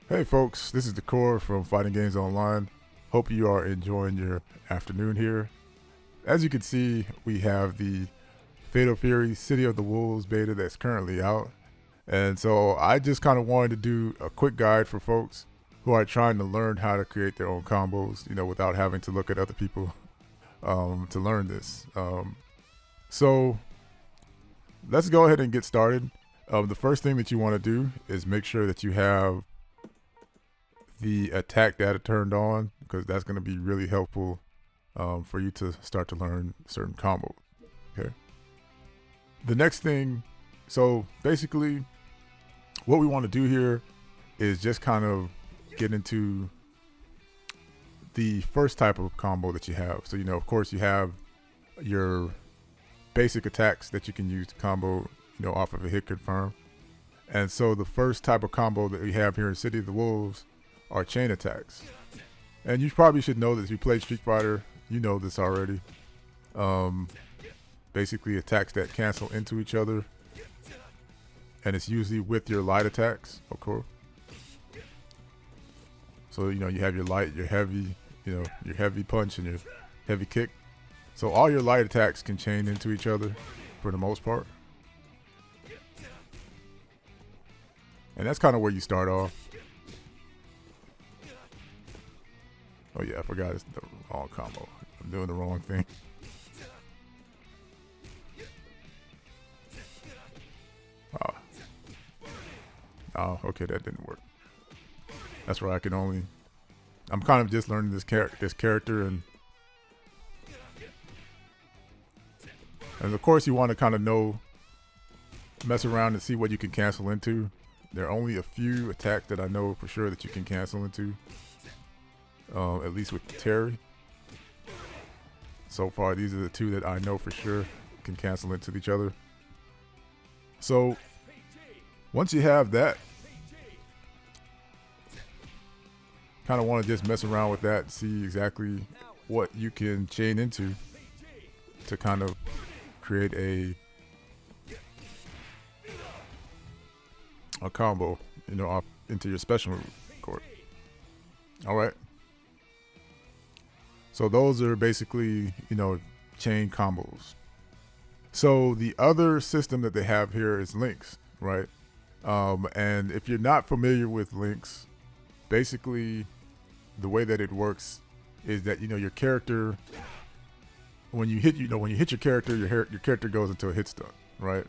Hey folks, this is Decor from Fighting Games Online. Hope you are enjoying your afternoon here. As you can see, we have the Fatal Fury City of the Wolves beta that's currently out. And so I just kind of wanted to do a quick guide for folks who are trying to learn how to create their own combos, without having to look at other people to learn this. So let's go ahead and get started. The first thing that you want to do is make sure that you have the attack data turned on, because that's going to be really helpful for you to start to learn certain combos. Okay. The next thing, so basically what we want to do here is just kind of get into the first type of combo that you have. So, of course you have your basic attacks that you can use to combo, off of a hit confirm. And so the first type of combo that we have here in City of the Wolves are chain attacks. And you probably should know this. If you play Street Fighter, you know this already. Basically attacks that cancel into each other. And it's usually with your light attacks, of course. So, you have your light, your heavy, your heavy punch and your heavy kick. So all your light attacks can chain into each other for the most part. And that's kind of where you start off. Oh yeah, I forgot it's the wrong combo. I'm doing the wrong thing. Oh, okay, that didn't work. That's where I'm kind of just learning this character, and of course you want to kind of mess around and see what you can cancel into. There are only a few attacks that I know for sure that you can cancel into. At least with Terry. So far, these are the two that I know for sure can cancel into each other. So, once you have that, kind of want to just mess around with that, see exactly what you can chain into to kind of create a combo, off into your special move court. All right. So those are basically, chain combos. So the other system that they have here is links, right? And if you're not familiar with links, basically the way that it works is that, your character, when you hit your character, your character goes into a hit stun, right?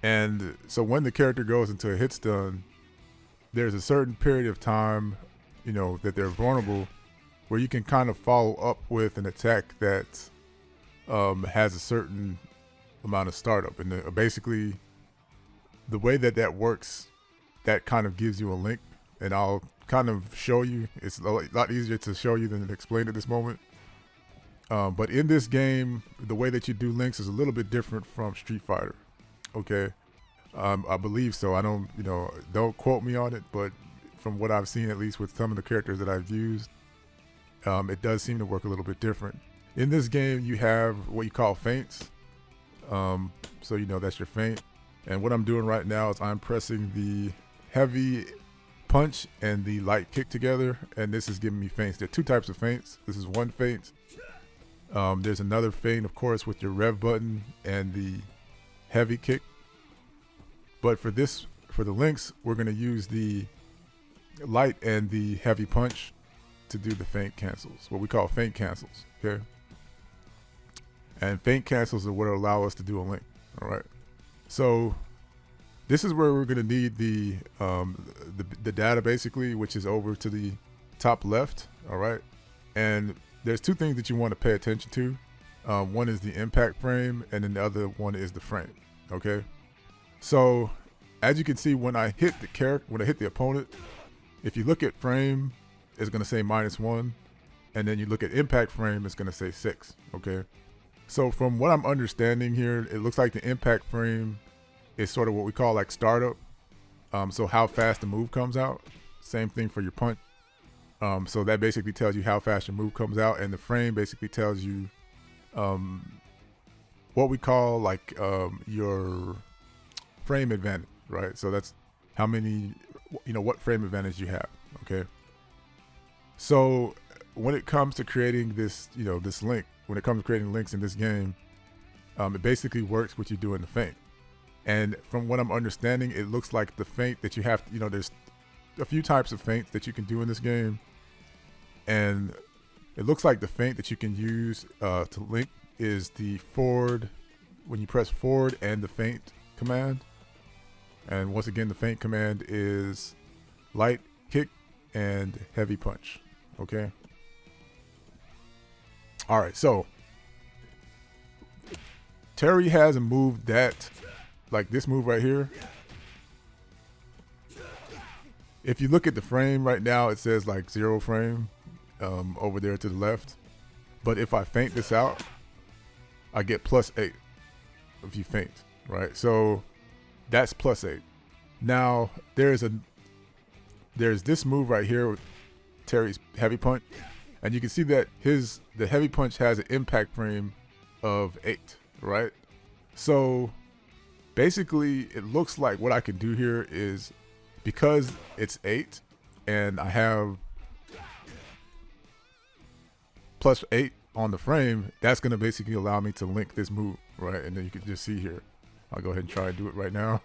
And so when the character goes into a hit stun, there's a certain period of time, that they're vulnerable, where you can kind of follow up with an attack that has a certain amount of startup. And basically, the way that works, that kind of gives you a link. And I'll kind of show you. It's a lot easier to show you than to explain at this moment. But in this game, the way that you do links is a little bit different from Street Fighter. Okay. I believe so. I don't, don't quote me on it, but from what I've seen, at least with some of the characters that I've used, it does seem to work a little bit different. In this game, you have what you call feints. So, that's your feint. And what I'm doing right now is I'm pressing the heavy punch and the light kick together, and this is giving me feints. There are two types of feints. This is one feint. There's another feint, of course, with your rev button and the heavy kick. But for the links, we're going to use the light and the heavy punch to do the feint cancels, what we call feint cancels, okay? And feint cancels are what allow us to do a link, all right? So this is where we're going to need the data, basically, which is over to the top left, all right? And there's two things that you want to pay attention to. One is the impact frame, and then the other one is the frame, okay? So as you can see, when I hit the opponent, if you look at frame, it's going to say -1, and then you look at impact frame, it's going to say 6. Okay. So from what I'm understanding here, it looks like the impact frame is sort of what we call like startup. So how fast the move comes out. Same thing for your punch. So that basically tells you how fast your move comes out, and the frame basically tells you what we call like your frame advantage, right? So that's how many, what frame advantage you have, okay? So when it comes to creating this, this link, when it comes to creating links in this game, it basically works what you do in the feint. And from what I'm understanding, it looks like the feint that you have, there's a few types of feints that you can do in this game. And it looks like the feint that you can use to link is the forward, when you press forward and the feint command. And once again, the feint command is light kick and heavy punch. Okay. All right. So Terry has a move that, like this move right here. If you look at the frame right now, it says like 0 frame over there to the left. But if I feint this out, I get +8 if you feint, right? So that's +8. Now there's this move right here with Terry's heavy punch, and you can see that the heavy punch has an impact frame of 8, right? So basically it looks like what I can do here is, because it's 8 and I have +8 on the frame, that's going to basically allow me to link this move, right? And then you can just see here, I'll go ahead and try to do it right now.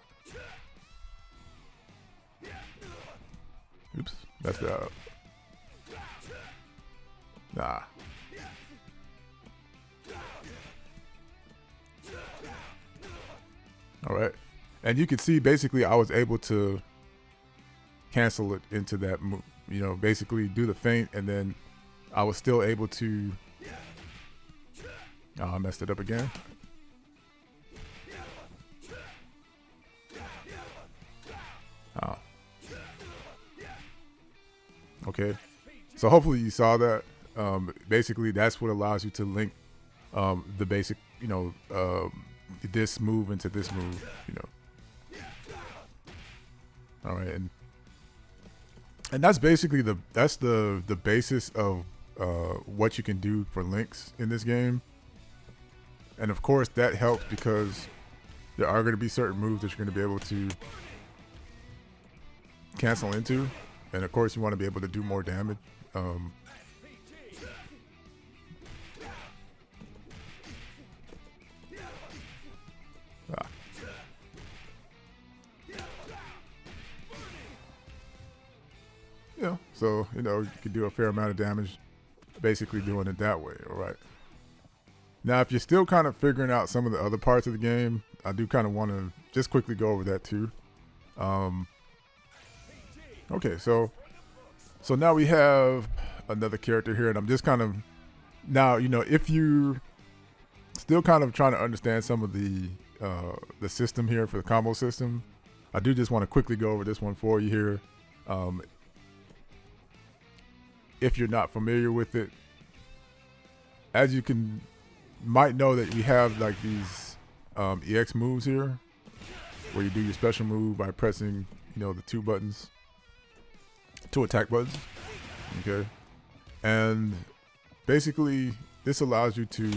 Oops, that's the nah. All right, and you can see basically I was able to cancel it into that move, basically do the feint, and then I was still able to I messed it up again. Oh. Okay, so hopefully you saw that. Basically that's what allows you to link the basic, this move into this move, All right, and that's basically the basis of what you can do for links in this game. And of course that helps because there are going to be certain moves that you're going to be able to cancel into, and of course you want to be able to do more damage. So you can do a fair amount of damage basically doing it that way. All right, now if you're still kind of figuring out some of the other parts of the game, I do kind of want to just quickly go over that too. Okay, so now we have another character here, and I'm just kind of now, if you still kind of trying to understand some of the system here for the combo system, I do just want to quickly go over this one for you here. If you're not familiar with it, as you might know that we have like these EX moves here, where you do your special move by pressing, the 2 buttons, 2 attack buttons. Okay, and basically this allows you to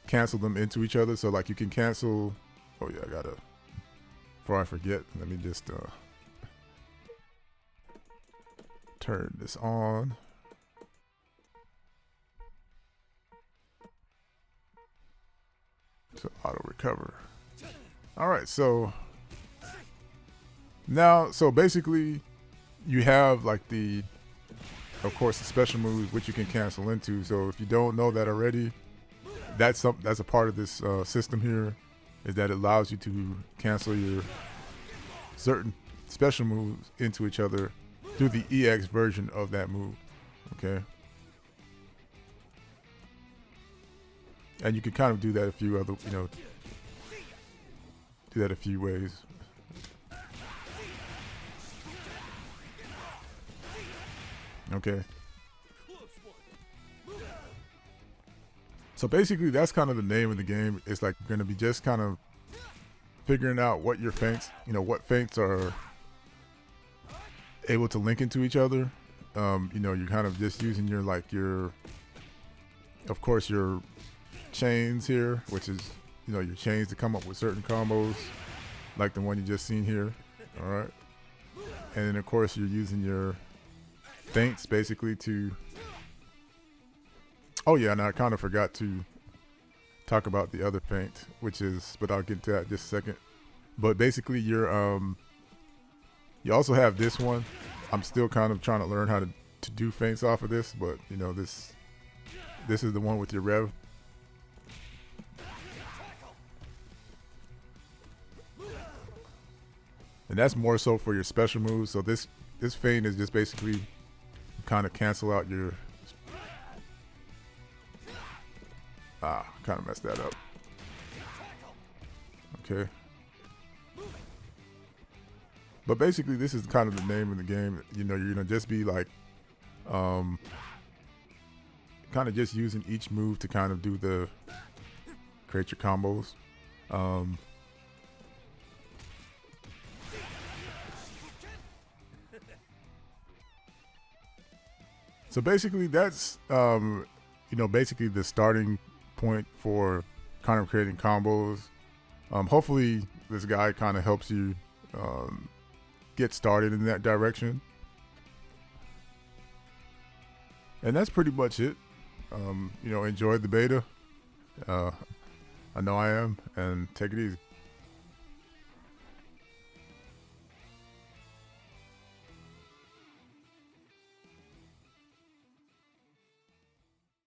cancel them into each other. So like you can cancel. Oh yeah, before I forget, let me just turn this on. So auto recover. All right, so now, so basically you have like of course the special moves which you can cancel into. So if you don't know that already, that's a part of this system here, is that it allows you to cancel your certain special moves into each other through the EX version of that move. Okay, and you can kind of do that a few other, do that a few ways. Okay, so basically that's kind of the name of the game. It's like going to be just kind of figuring out what your feints, what feints are able to link into each other. You're kind of just using of course your chains here, which is, your chains to come up with certain combos, like the one you just seen here. All right, and then of course you're using your feints basically to. Oh yeah, and I kind of forgot to talk about the other feint, which is, but I'll get to that in just a second. But basically, you also have this one. I'm still kind of trying to learn how to do feints off of this, but this is the one with your rev. And that's more so for your special moves. So this feint is just basically kind of cancel out your. Kind of messed that up. Okay. But basically, this is kind of the name of the game. You're gonna just be like, kind of just using each move to kind of create your combos. So basically, that's basically the starting point for kind of creating combos. Hopefully, this guy kind of helps you get started in that direction. And that's pretty much it. Enjoy the beta. I know I am, and take it easy.